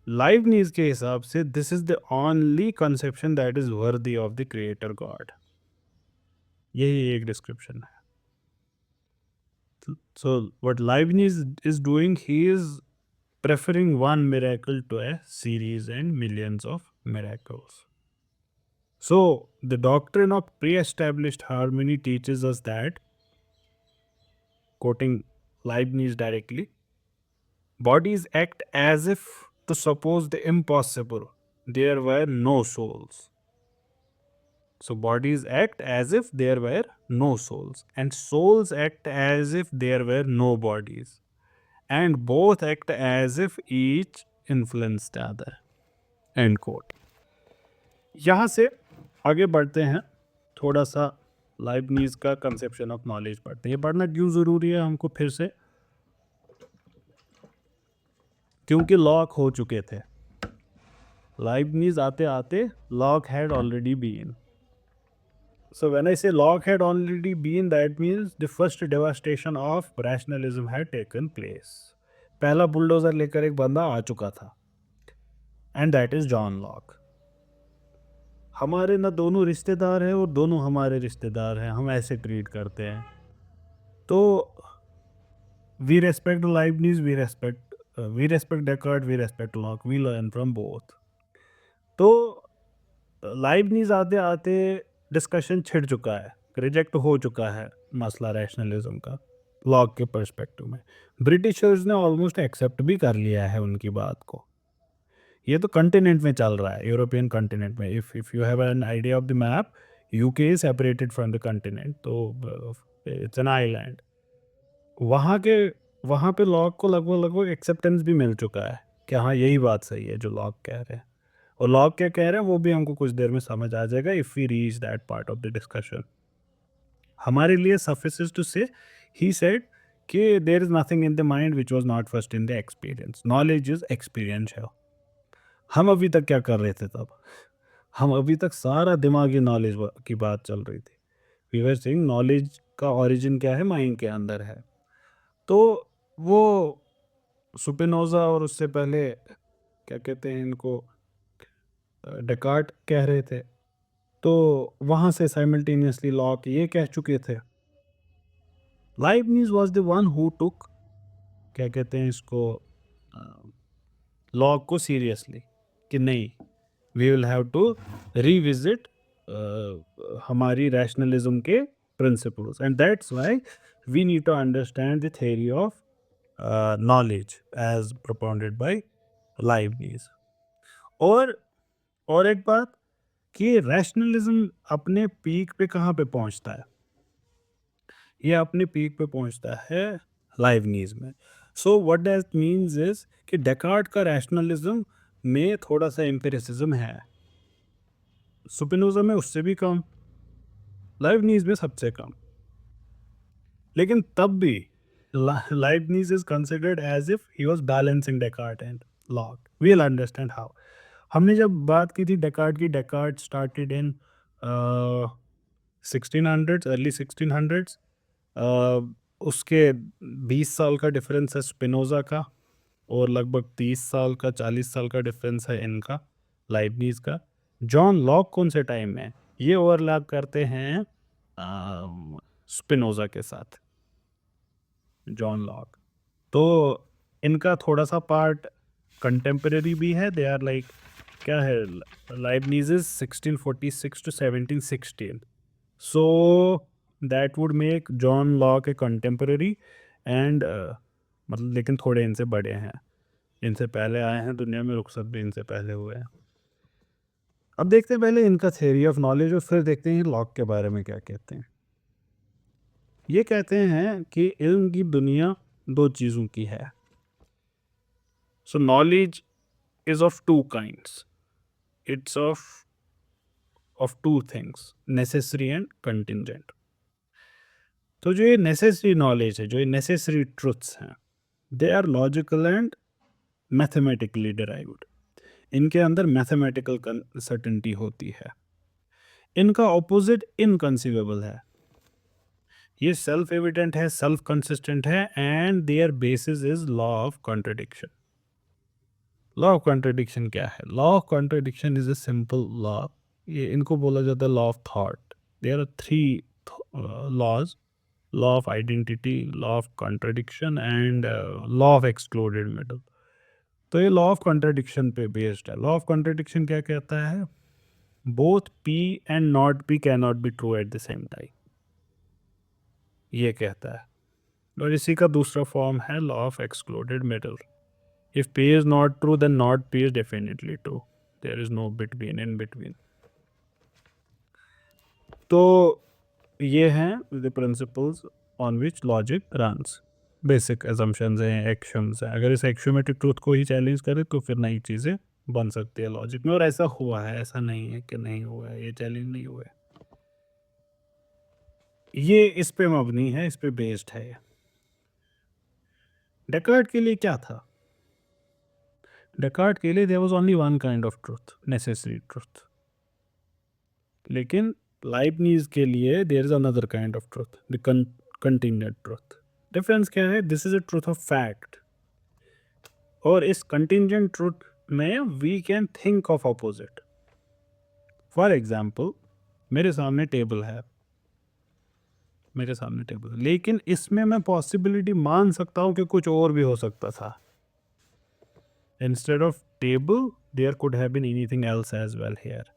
लाइबनीज के हिसाब से this is the only conception that is worthy of the creator God, यही एक डिस्क्रिप्शन है। So what Leibniz is doing, he is preferring one miracle to a series and millions of miracles. So the doctrine of pre-established harmony teaches us that, quoting Leibniz directly, bodies act as if to suppose the impossible, there were no souls. So bodies act as if there were no souls, and souls act as if there were no bodies, and both act as if each influenced the other. End quote. यहाँ से आगे बढ़ते हैं, थोड़ा सा Leibniz का conception of knowledge पढ़ते हैं। ये पढ़ना क्यों ज़रूरी है हमको फिर से? क्योंकि लॉक हो चुके थे, लाइबनीज आते आते Locke had already been. So when I say Locke had already been, that means the first devastation of rationalism had taken place. पहला बुलडोजर लेकर एक बंदा आ चुका था, and that is John Locke. हमारे ना दोनों रिश्तेदार हैं और दोनों हमारे रिश्तेदार हैं, हम ऐसे ट्रीट करते हैं। तो we respect Leibniz, we respect Descartes, we respect Locke, we learn from both. तो लाइबनीज आते आते डिस्कशन छिड़ चुका है, रिजेक्ट हो चुका है मसला रैशनलिज्म का लॉक के पर्सपेक्टिव में। ब्रिटिशर्स ने ऑलमोस्ट एक्सेप्ट भी कर लिया है उनकी बात को। ये तो कंटिनेंट में चल रहा है, यूरोपियन कंटिनेंट में। If you have an idea of the map, UK is separated from the continent, तो इट्स एन आइलैंड। वहाँ पे लॉक को लगभग लगभग एक्सेप्टेंस भी मिल चुका है कि हाँ यही बात सही है जो लॉक कह रहे हैं। और लॉक क्या कह रहे हैं वो भी हमको कुछ देर में समझ आ जाएगा if we reach that part of the discussion. हमारे लिए suffices to say he said कि there is nothing in the mind which was not first in the experience, knowledge is experiential. हम अभी तक क्या कर रहे थे तब? हम अभी तक सारा दिमागी नॉलेज की बात चल रही थी। वी वर सेइंग नॉलेज का ओरिजिन क्या है, माइंड के अंदर है। तो वो सुपिनोजा और उससे पहले क्या कहते हैं इनको, डेकार्ट कह रहे थे। तो वहाँ से साइमल्टेनियसली लॉक ये कह चुके थे। Leibniz was the one who took, क्या कहते हैं इसको, लॉ को सीरियसली कि नहीं, we will have to revisit हमारी रैशनलिज्म के principles, and that's why we need to understand the theory of knowledge as propounded by Leibniz. और एक बात कि रैशनलिज्म अपने पीक पे कहाँ पे पहुंचता है, ये अपने पीक पे पहुंचता है लाइबनीज में। So what that means is कि डेकार्ट का रैशनलिज्म में थोड़ा सा एम्पिरिसिज्म है, स्पिनोजा में उससे भी कम, लाइबनीज में सबसे कम। लेकिन तब भी Leibniz is considered as if he was balancing Descartes and Locke. We will understand how. हमने जब बात की थी डेकार्ट की, Descartes started in 1600s, early 1600s। उसके 20 साल का डिफरेंस है स्पिनोजा का, और लगभग 30 साल का 40 साल का डिफरेंस है इनका, लाइबनीज का। जॉन लॉक कौन से टाइम में, ये ओवरलैप करते हैं स्पिनोजा के साथ, जॉन लॉक। तो इनका थोड़ा सा पार्ट कंटेम्पररी भी है, दे आर लाइक क्या है, Leibniz is 1646 to 1716, so that would make John Locke a contemporary, and मतलब लेकिन थोड़े इनसे बड़े हैं, इनसे पहले आए हैं दुनिया में, रुखसत भी इनसे पहले हुए हैं। अब देखते हैं पहले इनका थ्योरी ऑफ नॉलेज, और फिर देखते हैं लॉक के बारे में क्या कहते हैं। ये कहते हैं कि इल्म की दुनिया दो चीज़ों की है। सो knowledge is of two kinds, it's of two things, necessary and contingent. तो जो ये नेसेसरी नॉलेज है, जो ये नेसेसरी ट्रुथ्स हैं, they are logical and mathematically derived. इनके अंदर मैथमेटिकल सर्टेनिटी होती है। इनका ऑपोजिट इनकंसीवेबल है, ये सेल्फ एविडेंट है, सेल्फ कंसिस्टेंट है, and their basis is law of contradiction. Law of contradiction क्या है? Law of contradiction is a simple law, ये इनको बोला जाता है law of thought. There are three laws, law of identity, law of contradiction, and law of excluded middle. तो ये law of contradiction पे बेस्ड है। लॉ ऑफ कॉन्ट्रडिक्शन क्या कहता है? Both P and not P can not be true at the same time, ये कहता है। और इसी का दूसरा फॉर्म है law of excluded middle. If P is not true then not P is definitely true, there is no between, in between. तो ये हैं the principles on which logic runs, basic assumptions हैं, एक्शंस हैं। अगर इस एक्शियोमेट्रिक truth को ही challenge करें तो फिर नई चीज़ें बन सकती है लॉजिक में, और ऐसा हुआ है, ऐसा नहीं है कि नहीं हुआ है, ये चैलेंज नहीं हुआ है। ये इस पे मबनी है, इस पे बेस्ड है। डेकार्ट के लिए क्या था? डेकार्ट के लिए there was only one kind of truth, necessary truth. लेकिन लाइबनीज के लिए there is another kind of truth, the continued truth. Difference क्या है? This is a truth of fact, और इस कंटिंजेंट ट्रूथ में we can think of opposite. For example, मेरे सामने टेबल है, मेरे सामने टेबल है, लेकिन इसमें मैं पॉसिबिलिटी मान सकता हूँ कि कुछ और भी हो सकता था। Instead of table there could have been anything else as well here.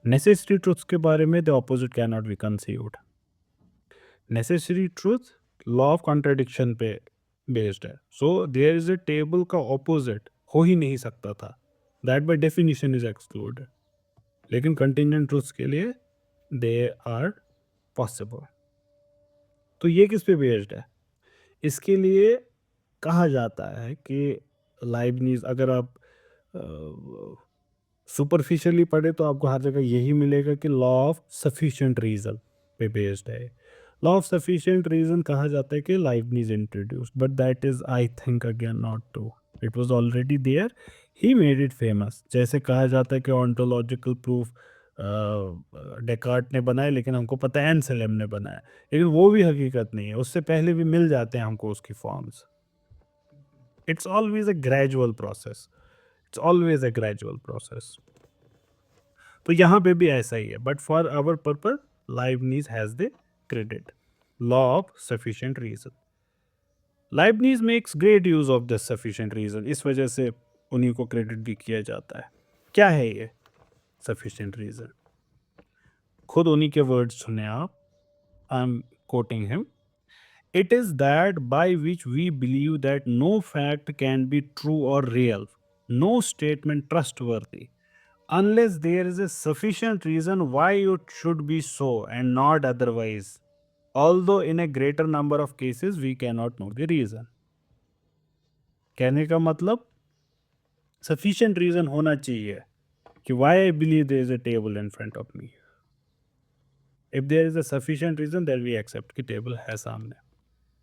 Necessary truths के बारे में the opposite can not be conceived. Necessary truth law of contradiction पे बेस्ड है, so there is a table का opposite हो ही नहीं सकता था, that by definition is excluded. लेकिन कंटिंजेंट ट्रूथ्स के लिए दे आर पॉसिबल। तो ये किस पे बेस्ड है? इसके लिए कहा जाता है कि लाइबनीज, अगर आप सुपरफिशियली पढ़े तो आपको हर जगह यही मिलेगा कि लॉ ऑफ सफिशिएंट रीजन पे बेस्ड है। लॉ ऑफ सफिशिएंट रीजन कहा जाता है कि Leibniz introduced, but that is I think again not true, it was already there, he made it famous. जैसे कहा जाता है कि ऑन्टोलॉजिकल प्रूफ डेकार्ट ने बनाया, लेकिन हमको पता है एंसेलम ने बनाया, लेकिन वो भी हकीकत नहीं है, उससे पहले भी मिल जाते हैं हमको उसकी forms. It's always a gradual process, it's always a gradual process. तो यहाँ पे भी ऐसा ही है, but for our purpose Leibniz has the credit, law of sufficient reason. Leibniz makes great use of this sufficient reason, इस वजह से उन्हीं को क्रेडिट भी किया जाता है। क्या है ये सफिशिएंट रीज़न? खुद उन्हीं के वर्ड्स सुने आप। I am quoting him. It is that by which we believe that no fact can be true or real, no statement trustworthy, unless there is a sufficient reason why it should be so and not otherwise. Although in a greater number of cases we cannot know the reason. कहने का मतलब sufficient reason होना चाहिए कि why I believe there is a table in front of me. If there is a sufficient reason, then we accept कि table है सामने.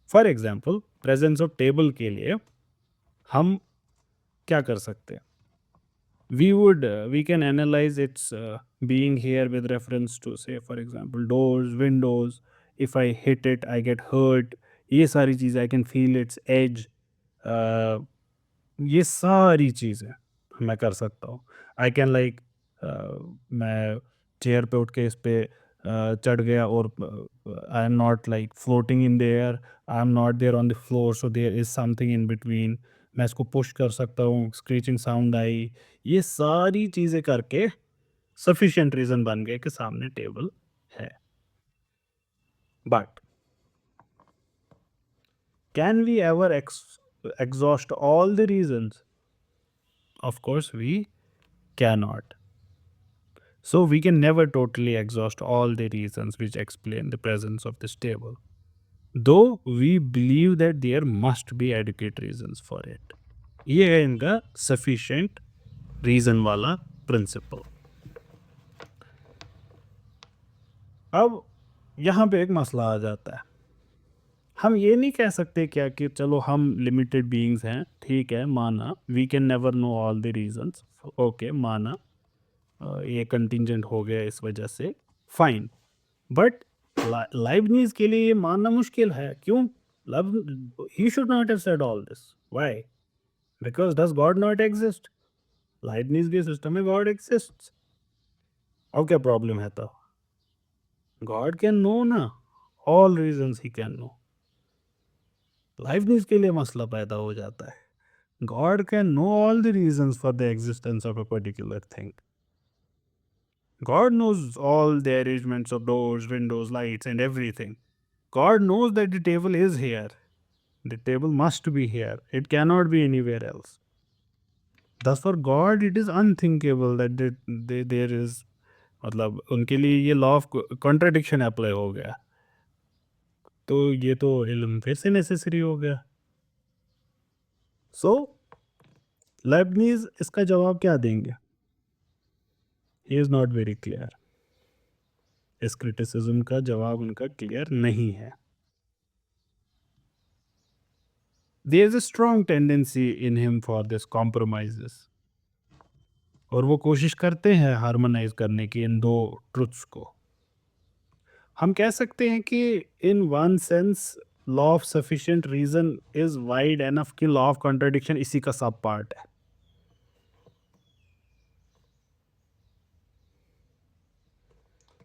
For example, presence of table के लिए हम क्या कर सकते हैं? We can analyze its being here with reference to, say for example, doors, windows. If I hit it, I get hurt. ये सारी चीज़ें, I can feel its edge. ये सारी चीज़ें मैं कर सकता हूँ. I can like मैं चेयर पे उठ के इस पे चढ़ गया और I am not like floating in the air, I am not there on the floor, so there is something in between. मैं इसको पुश कर सकता हूँ, स्क्रीचिंग साउंड आई. ये सारी चीज़ें करके सफिशिएंट रीज़न बन गए कि सामने टेबल है. But can we ever exhaust all the reasons? Of course we cannot. So we can never totally exhaust all the reasons which explain the presence of this table, though we believe that there must be adequate reasons for it. ये है इनका sufficient reason वाला principle. अब यहाँ पे एक मसला आ जाता है. हम ये नहीं कह सकते क्या कि चलो हम लिमिटेड बीइंग्स हैं, ठीक है, माना, we can never know all the reasons, okay, माना, ये कंटिंजेंट हो गया इस वजह से, फाइन. बट लाइबनीज के लिए ये मानना मुश्किल है. क्यों? He should not have said all this. Why? Because does God not exist? Leibniz के सिस्टम में गॉड एग्जिस्ट. अब क्या प्रॉब्लम है? तो गॉड कैन नो ना, all reasons he can know. Leibniz के लिए मसला पैदा हो जाता है. God can know all the reasons for the existence of a particular thing. God knows all the arrangements of doors, windows, lights, and everything. God knows that the table is here. The table must be here. It cannot be anywhere else. Thus, for God, it is unthinkable that there is, मतलब उनके लिए ये law of contradiction apply हो गया. तो ये तो इल्म फिर से नेसेसरी हो गया. सो लेबनीज इसका जवाब क्या देंगे? He is not very clear. इस क्रिटिसिज्म का जवाब उनका क्लियर नहीं है. There is a strong tendency in him for this compromises, और वो कोशिश करते हैं हार्मोनाइज करने की इन दो ट्रुथ्स को. हम कह सकते हैं कि in one sense law of sufficient reason is wide enough कि लॉ ऑफ कॉन्ट्रडिक्शन इसी का सब पार्ट है.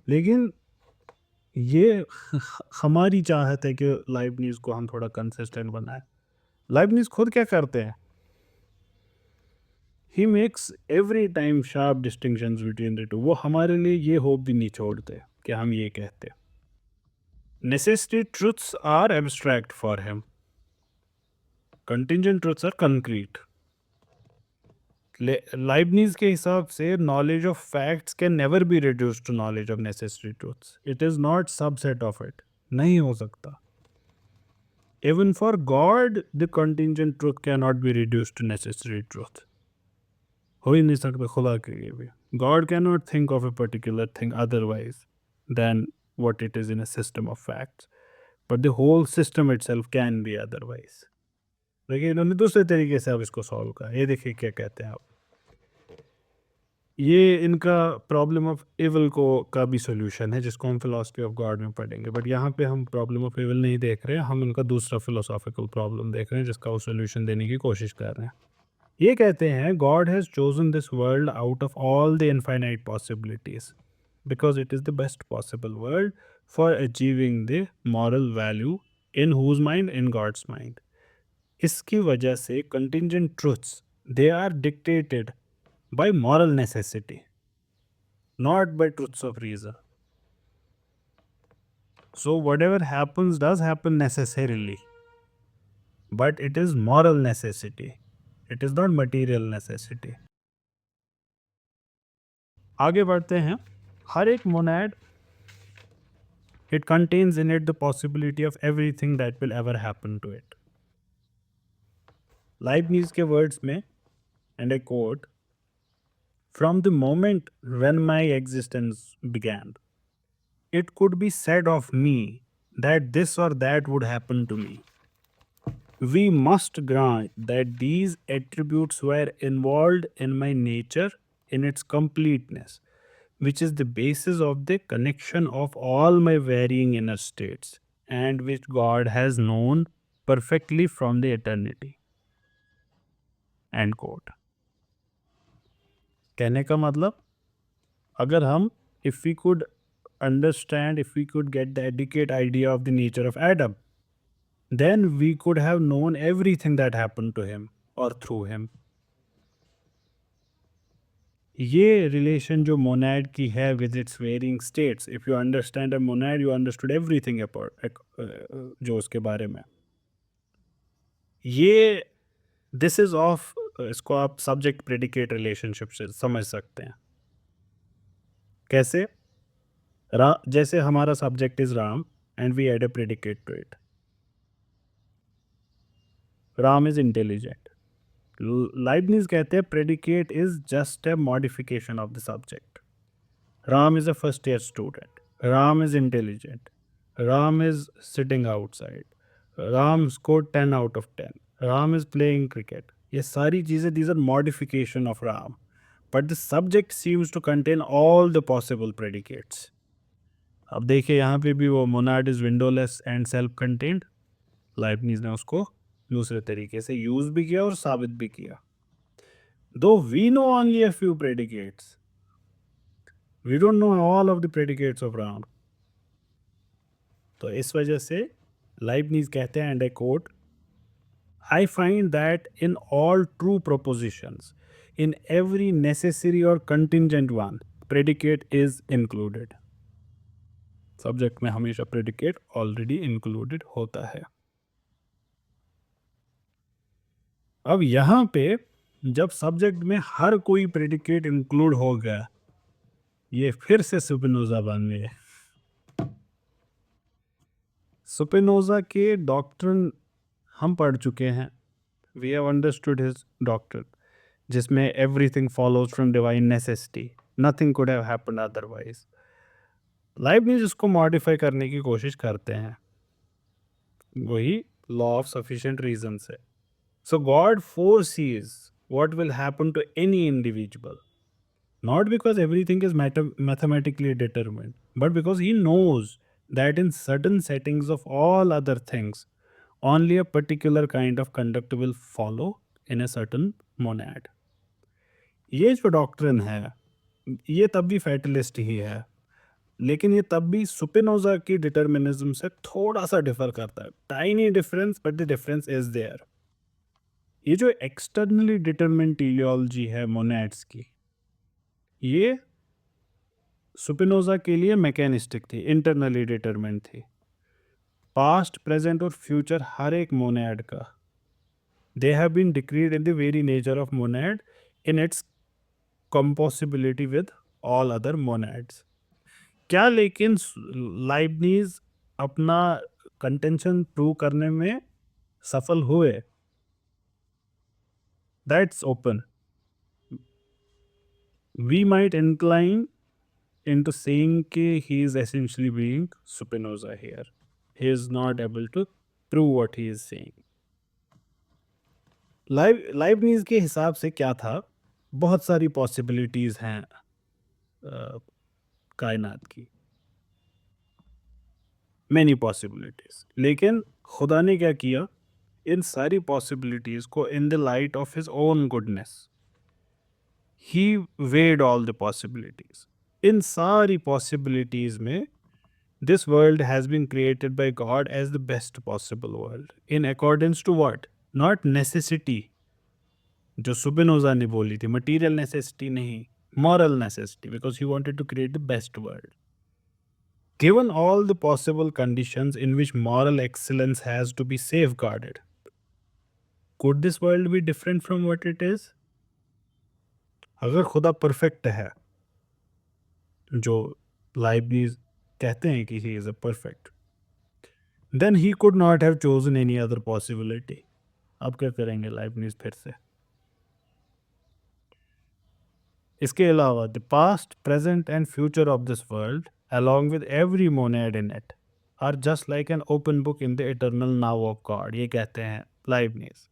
लेकिन ये हमारी चाहत है कि लाइबनीज को हम थोड़ा कंसिस्टेंट बनाएं. लाइबनीज खुद क्या करते हैं? He makes every time sharp distinctions between the two. वो हमारे लिए ये होप भी नहीं छोड़ते कि हम ये कहते. Necessary truths are abstract for him, contingent truths are concrete. Leibniz के हिसाब से knowledge of facts can never be reduced to knowledge of necessary truths. It is not subset of it. नहीं हो सकता. Even for God the contingent truth can not be reduced to necessary truth. हो ही नहीं सकता खुदा के लिए भी. God can not think of a particular thing otherwise then what it is in a system of facts, but the whole system itself can be otherwise. लेकिन इन्होंने दूसरे तरीके से अब इसको सॉल्व करा. ये देखिए क्या कहते हैं आप. ये इनका प्रॉब्लम ऑफ इविल को का भी सोल्यूशन है जिसको हम फिलॉसफी ऑफ गॉड में पढ़ेंगे. बट यहाँ पे हम प्रॉब्लम ऑफ इविल नहीं देख रहे हैं, हम उनका दूसरा फिलोसॉफिकल प्रॉब्लम देख रहे हैं जिसका वो सोल्यूशन देने की कोशिश कर रहे हैं. ये कहते हैं God has chosen this world out of all the infinite possibilities because it is the best possible world for achieving the moral value in whose mind? In God's mind. इसकी वजह से contingent truths they are dictated by moral necessity, not by truths of reason. So whatever happens does happen necessarily, but it is moral necessity. It is not material necessity. आगे बढ़ते हैं. हर एक monad, it contains in it the possibility of everything that will ever happen to it. Leibniz के words में, and I quote, "From the moment when my existence began, it could be said of me that this or that would happen to me. We must grant that these attributes were involved in my nature in its completeness, which is the basis of the connection of all my varying inner states, and which God has known perfectly from the eternity." End quote. कहने का मतलब, अगर हम, if we could understand, if we could get the adequate idea of the nature of Adam, then we could have known everything that happened to him or through him. ये relation जो monad की है with its varying states, if you understand a monad you understood everything जो उसके बारे में, ये this is of, इसको आप सब्जेक्ट प्रेडिकेट रिलेशनशिप से समझ सकते हैं. कैसे? जैसे हमारा subject is Ram and we add a predicate to it. Ram is intelligent. Leibniz कहते हैं predicate is just a modification of the subject. Ram is a first year student. Ram is intelligent. Ram is sitting outside. Ram scored 10 out of 10. Ram is playing cricket. ये सारी चीज़ें, these are modification of Ram. But the subject seems to contain all the possible predicates. अब देखिए यहाँ पे भी वो monad is windowless and self-contained. Leibniz ने उसको दूसरे तरीके से यूज भी किया और साबित भी किया. Though we know only a few predicates, we don't know all of the predicates of Ram. तो इस वजह से लाइबनिज कहते हैं, and I quote, I find that in all true propositions, in every necessary और contingent one, predicate is included. Subject में हमेशा predicate already included होता है. अब यहाँ पे जब सब्जेक्ट में हर कोई प्रेडिकेट इंक्लूड हो गया, ये फिर से स्पिनोजा बन गए. स्पिनोजा के डॉक्ट्रिन हम पढ़ चुके हैं. We have understood his doctrine, जिसमें everything follows from divine necessity, nothing could have happened otherwise. Leibniz इसको मॉडिफाई करने की कोशिश करते हैं, वही लॉ ऑफ सफिशिएंट रीजन से. So God foresees what will happen to any individual, not because everything is mathematically determined, but because he knows that in certain settings of all other things, only a particular kind of conduct will follow in a certain monad. ये जो doctrine है, ये तब भी fatalist ही है, लेकिन ये तब भी स्पिनोजा की डिटर्मिनिज्म से थोड़ा सा डिफर करता है. Tiny difference, but the difference is there. ये जो एक्सटर्नली डिटर्मिन्ड टीलियोलॉजी है मोनाड्स की, ये स्पिनोजा के लिए मैकेनिस्टिक थी, इंटरनली डिटरमिन्ड थी. पास्ट, प्रेजेंट और फ्यूचर हर एक मोनाड का, they have been decreed in the very nature of monad in its compossibility with all other monads. क्या लेकिन लाइबनिज अपना कंटेंशन प्रूव करने में सफल हुए? That's open. We might incline into saying that he is essentially being Spinoza here. He is not able to prove what he is saying. Leibniz के हिसाब से क्या था, बहुत सारी पॉसिबिलिटीज हैं कायनात की, मैनी पॉसिबिलिटीज. लेकिन खुदा ने क्या किया, इन सारी पॉसिबिलिटीज को in the light of his own goodness, he weighed all the possibilities. In सारी possibilities में, this world has been created by God as the best possible world. In accordance to what? Not necessity. जो Spinoza ने बोली थी, material necessity नहीं, moral necessity, because he wanted to create the best world. Given all the possible conditions in which moral excellence has to be safeguarded, could this world be different from what it is? अगर खुदा perfect है, जो लाइब्निज कहते हैं कि he is a perfect, then he could not have chosen any other possibility. अब क्या करेंगे लाइब्निज फिर से? इसके अलावा the past, present and future of this world along with every monad in it are just like an open book in the eternal now of God. ये कहते हैं लाइब्निज,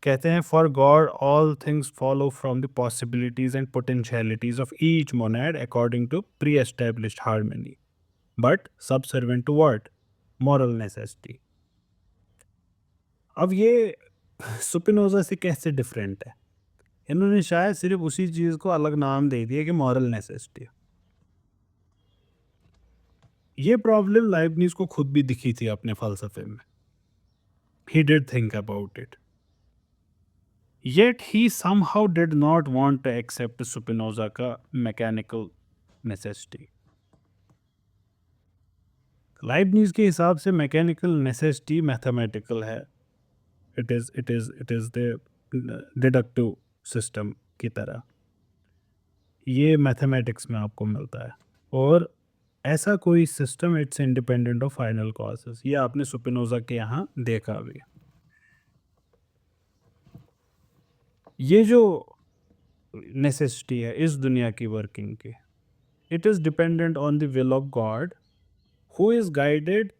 कहते हैं for God all things follow from the possibilities and potentialities of each monad according to pre-established harmony, but subservient to what? Moral necessity. अब ये Spinoza से कैसे different है? इन्होंने शायद सिर्फ उसी चीज़ को अलग नाम दे दिया कि मॉरल नेसेसिटी। ये प्रॉब्लम लाइब्निज को खुद भी दिखी थी अपने फलसफे में। He did think about it. Yet he somehow did not want to accept Spinoza का मैकेनिकल नेसेसिटी। लाइब्निज के हिसाब से मैकेनिकल नेसेसिटी मैथमेटिकल है। It is the deductive system की तरह, ये मैथमेटिक्स में आपको मिलता है, और ऐसा कोई system it's independent of final causes. ये आपने स्पिनोजा के यहाँ देखा भी। ये जो नेसेसिटी है इस दुनिया की वर्किंग की, it is dependent on the will of God who is guided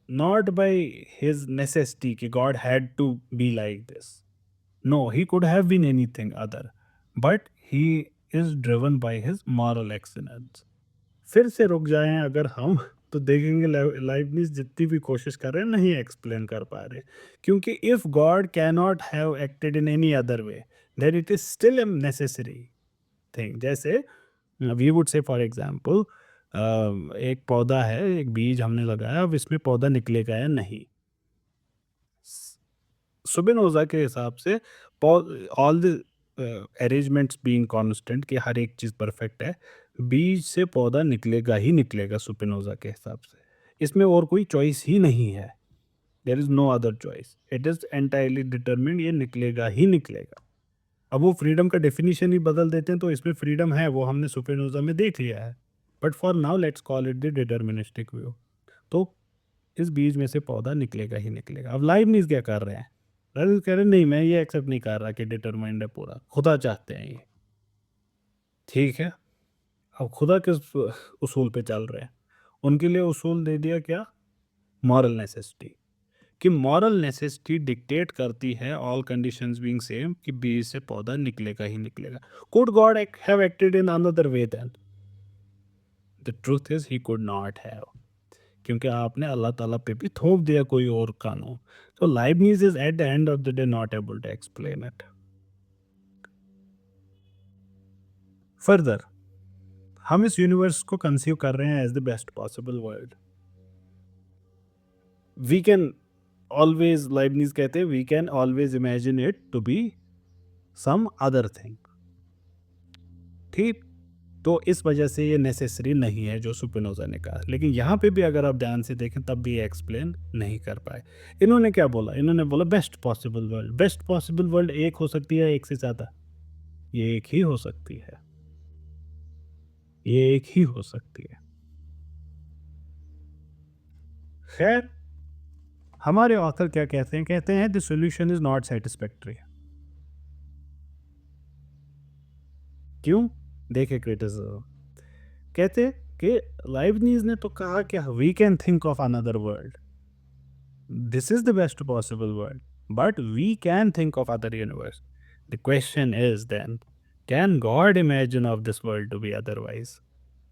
not by his necessity कि God had to be like this. No, he could have been anything other, but he is driven by his moral excellence. फिर से रुक जाएं अगर हम, तो देखेंगे लाइब्निज जितनी भी कोशिश कर रहे हैं नहीं एक्सप्लेन कर पा रहे, क्योंकि if God can not have acted in any other way then it is still a necessary thing. जैसे we would say for example, एक पौधा है, एक बीज हमने लगाया, अब इसमें पौधा निकलेगा या नहीं। स्पिनोजा के हिसाब से all the arrangements being constant, कि हर एक चीज़ परफेक्ट है, बीज से पौधा निकलेगा ही निकलेगा स्पिनोजा के हिसाब से। इसमें और कोई चॉइस ही नहीं है, there is no other choice, it is entirely determined, ये निकलेगा ही निकलेगा। अब वो फ्रीडम का डेफिनेशन ही बदल देते हैं, तो इसमें फ्रीडम है वो हमने स्पिनोजा में देख लिया है, but for now let's call it the deterministic view. तो इस बीज में से पौधा निकलेगा ही निकलेगा। अब लाइब्निज क्या कर रहे हैं? लाइब्निज कह रहे हैं नहीं, मैं ये एक्सेप्ट नहीं कर रहा कि डिटरमाइंड है पूरा, खुदा चाहते हैं ये। ठीक है, अब खुदा किस उसूल पे चल रहे हैं? उनके लिए उसूल दे दिया क्या? मॉरल नेसेसिटी, कि मॉरल नेसेसिटी डिक्टेट करती है ऑल कंडीशंस बीइंग सेम कि बीज से पौधा निकलेगा ही निकलेगा। Could God have acted in another way then? The truth is he could not have, क्योंकि आपने अल्लाह ताला पे भी थोप दिया कोई और कानून। तो Leibniz is at the end of the day not able to explain it further. हम इस यूनिवर्स को कंसीव कर रहे हैं as the best possible world. We can always, Leibniz कहते हैं, we can always imagine it to be some other thing. ठीक, तो इस वजह से ये नेसेसरी नहीं है जो स्पिनोजा ने कहा। लेकिन यहाँ पे भी अगर आप ध्यान से देखें तब भी ये एक्सप्लेन नहीं कर पाए। इन्होंने क्या बोला? इन्होंने बोला best possible world. Best possible world एक हो सकती है, एक से ज़्यादा? ये एक ही हो सकती है, ये एक ही हो सकती है। खैर, हमारे ऑथर क्या कहते हैं? कहते हैं the solution is not satisfactory. क्यों? देखे क्रिटिसिज्म। कहते कि लाइब्निज ने तो कहा कि we can think of another world, this is the best possible world, but we can think of other universe. The question is then, can God imagine of this world to be otherwise?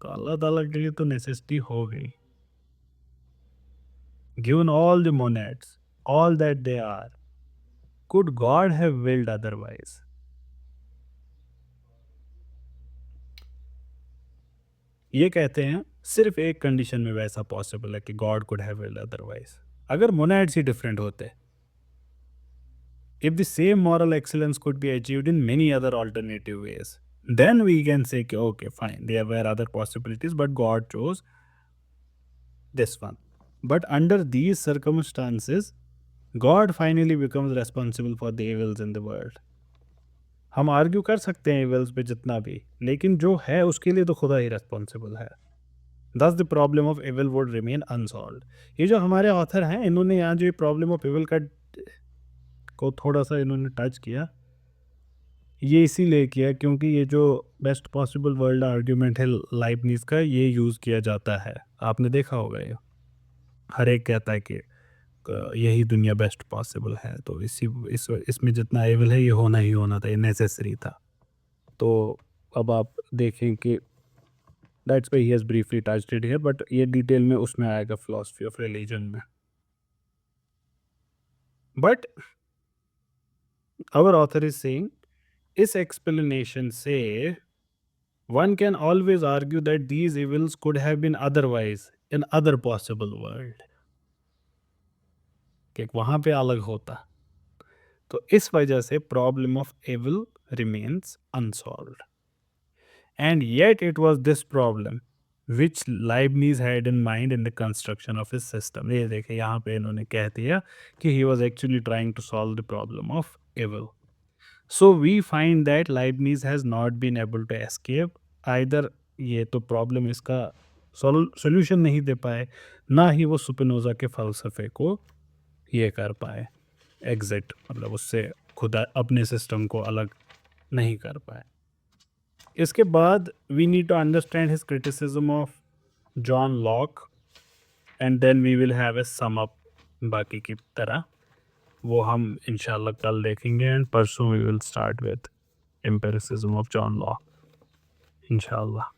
तो अल्लाह ताला के लिए तो necessity हो गई। Given all the monads, all that they are, could God have willed otherwise? ये कहते हैं सिर्फ एक कंडीशन में वैसा पॉसिबल है कि God could have willed otherwise, अगर मोनाड्स ही डिफरेंट होते। if the same moral excellence could be achieved in many other alternative ways, then we can say, okay, fine, there were other possibilities, but God chose this one. But under these circumstances, God finally becomes responsible for the evils in the world. हम argue कर सकते हैं evils पे जितना भी, लेकिन जो है उसके लिए तो खुदा ही responsible है. Thus the problem of evil would remain unsolved. ये जो हमारे ऑथर हैं, इन्होंने यहाँ जो प्रॉब्लम ऑफ evil को थोड़ा सा इन्होंने टच किया, ये इसीलिए किया क्योंकि ये जो बेस्ट पॉसिबल वर्ल्ड आर्ग्यूमेंट है लाइबनिज का, ये यूज़ किया जाता है. आपने देखा होगा ये, हर एक कहता है कि यही दुनिया बेस्ट पॉसिबल है, तो इसमें जितना एवल है ये होना ही होना था, ये नेसेसरी था. तो अब आप देखें कि that's why he has briefly touched it here, but ये डिटेल में उसमें आएगा फिलॉसफी ऑफ रिलीजन में. But our author is saying इस एक्सप्लेनेशन से one can always argue that these evils could have been otherwise in other possible world, कि वहां पे अलग होता. तो इस वजह से problem of evil remains unsolved, and yet it was this problem which Leibniz had in mind in the construction of his system. ये देखिए यहाँ पे इन्होंने कह दिया कि he was actually trying to solve the problem of evil. So we find that Leibniz has not been able to escape either. ये तो प्रॉब्लम इसका सॉल्यूशन नहीं दे पाए, ना ही वो स्पिनोजा के फलसफे को ये कर पाए एग्जिट, मतलब उससे खुदा अपने सिस्टम को अलग नहीं कर पाए. इसके बाद we need to understand his criticism of John Locke, and then we will have a sum up बाकी की तरह. वो हम इंशाल्लाह कल देखेंगे, एंड परसों we will start with empiricism of John Locke इंशाल्लाह.